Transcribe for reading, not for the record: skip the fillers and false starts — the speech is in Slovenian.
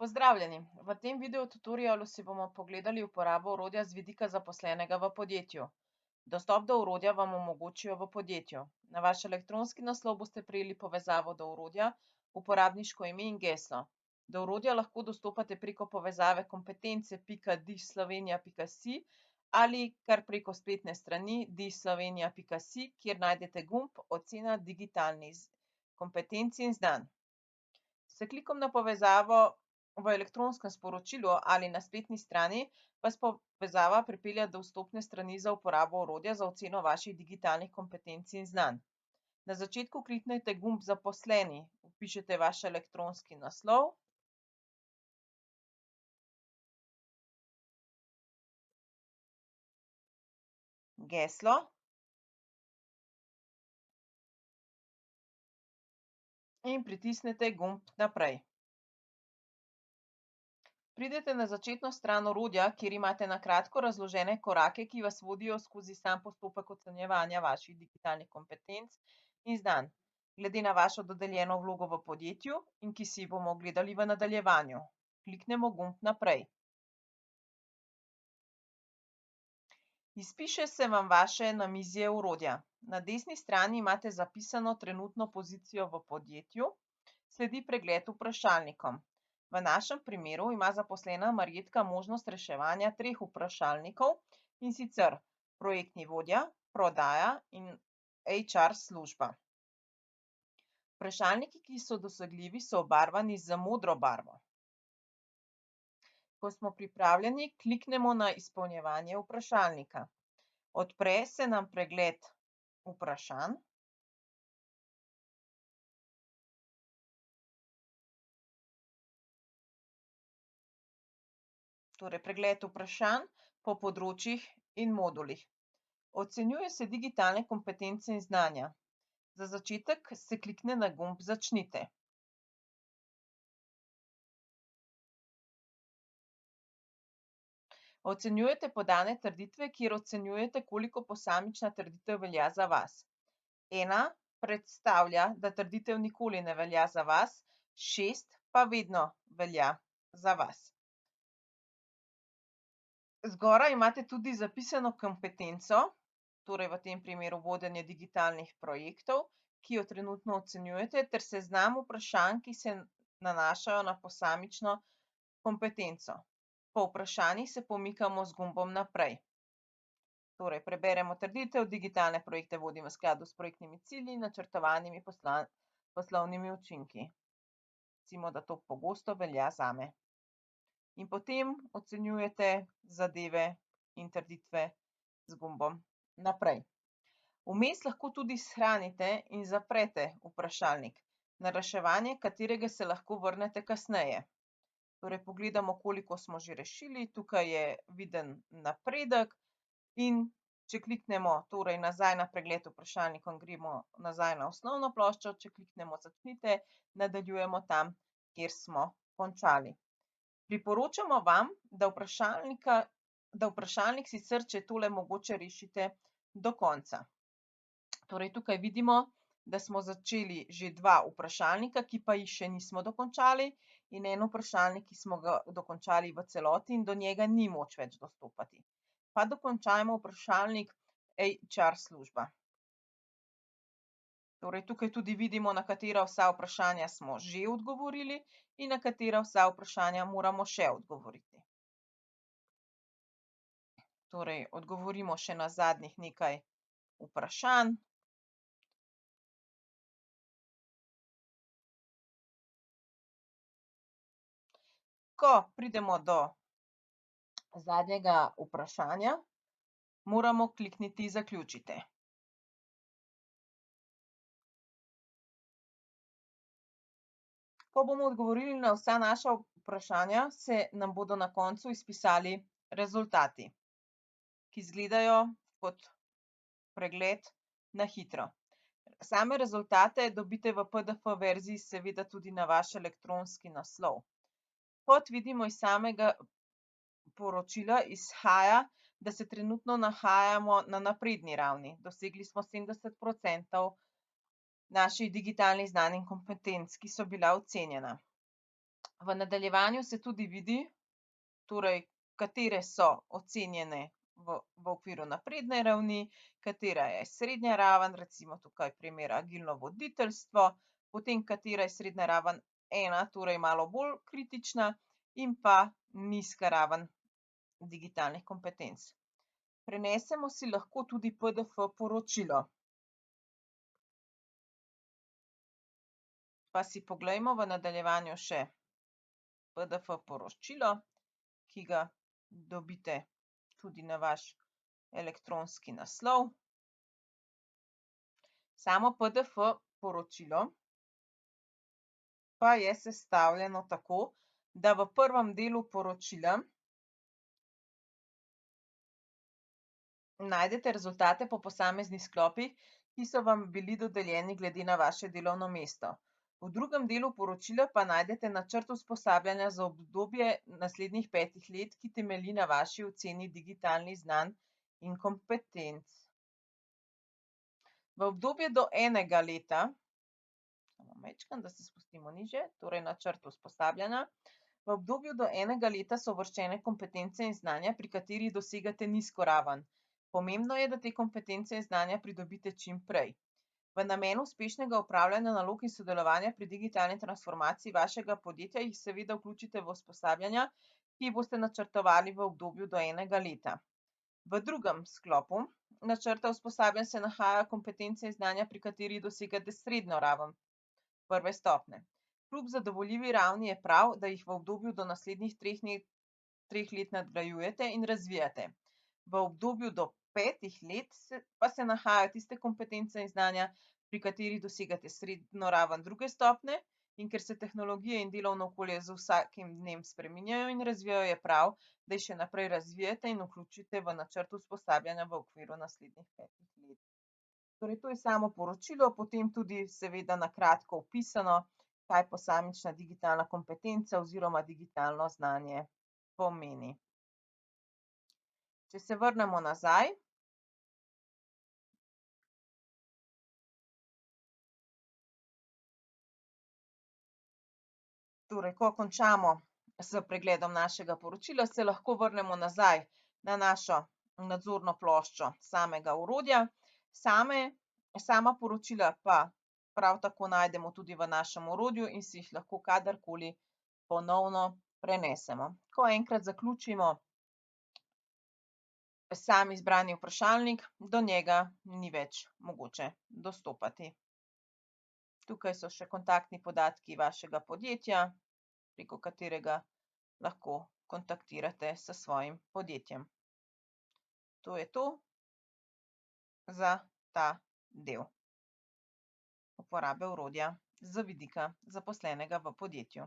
Pozdravljeni! V tem video tutorialu si bomo pogledali uporabo orodja z vidika zaposlenega v podjetju. Dostop do orodja vam omogočijo v podjetju. Na vaš elektronski naslov boste prejeli povezavo do orodja, uporabniško ime in geslo. Do orodja lahko dostopate preko povezave kompetence.dislovenija.si ali kar preko spletne strani dislovenija.si, kjer najdete gumb Ocena digitalnih kompetenc in znanj. S klikom na povezavo v elektronskem sporočilu ali na spletni strani vas povezava pripelje do vstopne strani za uporabo orodja za oceno vaših digitalnih kompetenc in znanj. Na začetku kliknete gumb Zaposleni, vpišete vaš elektronski naslov, geslo in pritisnete gumb Naprej. Pridete na začetno stran orodja, kjer imate na kratko razložene korake, ki vas vodijo skozi sam postopek ocenjevanja vaših digitalnih kompetenc in znanj, glede na vašo dodeljeno vlogo v podjetju in ki si jih bomo ogledali v nadaljevanju. Kliknemo gumb Naprej. Izpiše se vam vaše namizje orodja. Na desni strani imate zapisano trenutno pozicijo v podjetju, sledi pregled vprašalnikom. V našem primeru ima zaposlena Marjetka možnost reševanja 3 vprašalnikov, in sicer projektni vodja, prodaja in HR služba. Vprašalniki, ki so dosegljivi, so obarvani z modro barvo. Ko smo pripravljeni, kliknemo na izpolnjevanje vprašalnika. Odpre se nam pregled vprašanj. Torej pregled vprašanj po področjih in modulih. Ocenjuje se digitalne kompetence in znanja. Za začetek se klikne na gumb Začnite. Ocenjujete podane trditve, kjer ocenjujete, koliko posamična trditev velja za vas. 1 predstavlja, da trditev nikoli ne velja za vas, 6 pa vedno velja za vas. Zgoraj imate tudi zapisano kompetenco, torej v tem primeru vodenje digitalnih projektov, ki jo trenutno ocenjujete, ter seznam vprašanj, ki se nanašajo na posamično kompetenco. Po vprašanjih se pomikamo z gumbom Naprej. Torej preberemo trditev: digitalne projekte vodim v skladu s projektnimi cilji in načrtovanimi poslovnimi učinki. Recimo, da to pogosto velja zame. In potem ocenjujete zadeve in trditve z gumbom Naprej. Vmes lahko tudi shranite in zaprete vprašalnik, na reševanje katerega se lahko vrnete kasneje. Torej pogledamo, koliko smo že rešili. Tukaj je viden napredek in če kliknemo torej nazaj na pregled vprašalnikov, gremo nazaj na osnovno ploščo, če kliknemo Začnite, nadaljujemo tam, kjer smo končali. Priporočamo vam, da vprašalnik sicer, če je tole mogoče, rešite do konca. Torej tukaj vidimo, da smo začeli že 2 vprašalnika, ki pa jih še nismo dokončali, in en vprašalnik, ki smo ga dokončali v celoti in do njega ni moč več dostopati. Pa dokončajmo vprašalnik HR služba. Torej tukaj tudi vidimo, na katera vsa vprašanja smo že odgovorili in na katera vsa vprašanja moramo še odgovoriti. Torej odgovorimo še na zadnjih nekaj vprašanj. Ko pridemo do zadnjega vprašanja, moramo klikniti Zaključite. Ko bomo odgovorili na vsa naša vprašanja, se nam bodo na koncu izpisali rezultati, ki izgledajo kot pregled na hitro. Same rezultate dobite v PDF verziji seveda tudi na vaš elektronski naslov. Kot vidimo iz samega poročila, izhaja, da se trenutno nahajamo na napredni ravni. Dosegli smo 70% naših digitalnih znanj in kompetenc, ki so bila ocenjena. V nadaljevanju se tudi vidi, torej katere so ocenjene v okviru napredne ravni, katera je srednja raven, recimo tukaj primer agilno voditeljstvo, potem katera je srednja raven 1, torej malo bolj kritična, in pa nizka raven digitalnih kompetenc. Prenesemo si lahko tudi PDF poročilo. Pa si poglejmo v nadaljevanju še PDF poročilo, ki ga dobite tudi na vaš elektronski naslov. Samo PDF poročilo pa je sestavljeno tako, da v prvem delu poročila najdete rezultate po posameznih sklopih, ki so vam bili dodeljeni glede na vaše delovno mesto. V drugem delu poročila pa najdete načrt usposabljanja za obdobje naslednjih 5 let, ki temelji na vaši oceni digitalnih znanj in kompetenc. V obdobju do 1 leta, samo majčkeno, da se spustimo nižje, torej načrt usposabljanja. V obdobju do 1 leta so uvrščene kompetence in znanja, pri katerih dosegate nizko raven. Pomembno je, da te kompetence in znanja pridobite čim prej. V namenu uspešnega opravljanja nalog in sodelovanja pri digitalni transformaciji vašega podjetja jih seveda vključite v usposabljanja, ki jih boste načrtovali v obdobju do 1 leta. V drugem sklopu načrta usposabljanja se nahajajo kompetence in znanja, pri katerih dosegate srednjo raven 1. stopnje. Kljub zadovoljivi ravni je prav, da jih v obdobju do naslednjih 3 let nadgrajujete in razvijate. V obdobju do 5 let pa se nahajajo tiste kompetence in znanja, pri katerih dosegate srednjo raven 2. stopnje, in ker se tehnologije in delovno okolje z vsakim dnem spreminjajo in razvijajo, je prav, da jih še naprej razvijate in vključite v načrt usposabljanja v okviru naslednjih 5 let. Torej, to je samo poročilo, potem tudi seveda na kratko opisano, kaj posamična digitalna kompetenca oziroma digitalno znanje pomeni. Če se vrnemo nazaj. Torej, ko končamo s pregledom našega poročila, se lahko vrnemo nazaj na našo nadzorno ploščo samega orodja. Sama poročila pa prav tako najdemo tudi v našem orodju in si jih lahko kadarkoli ponovno prenesemo. Ko enkrat zaključimo sam izbrani vprašalnik, do njega ni več mogoče dostopati. Tukaj so še kontaktni podatki vašega podjetja, preko katerega lahko kontaktirate s svojim podjetjem. To je to za ta del uporabe orodja z vidika zaposlenega v podjetju.